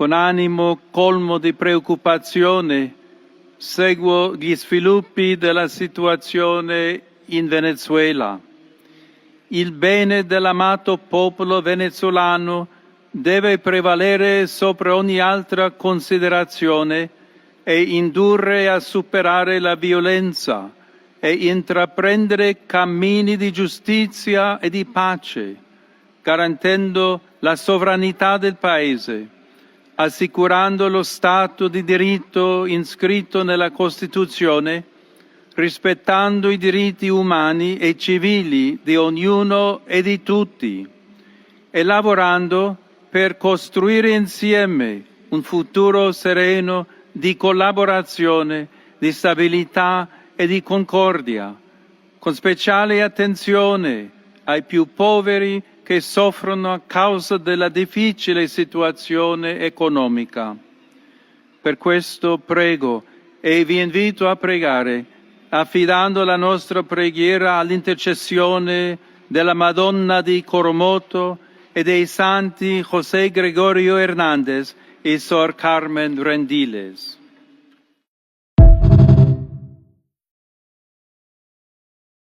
Con animo colmo di preoccupazione seguo gli sviluppi della situazione in Venezuela. Il bene dell'amato popolo venezuelano deve prevalere sopra ogni altra considerazione e indurre a superare la violenza e intraprendere cammini di giustizia e di pace, garantendo la sovranità del Paese, assicurando lo Stato di diritto inscritto nella Costituzione, rispettando i diritti umani e civili di ognuno e di tutti, e lavorando per costruire insieme un futuro sereno di collaborazione, di stabilità e di concordia, con speciale attenzione ai più poveri che soffrono a causa della difficile situazione economica. Per questo prego e vi invito a pregare, affidando la nostra preghiera all'intercessione della Madonna di Coromoto e dei santi José Gregorio Hernández e Sor Carmen Rendiles.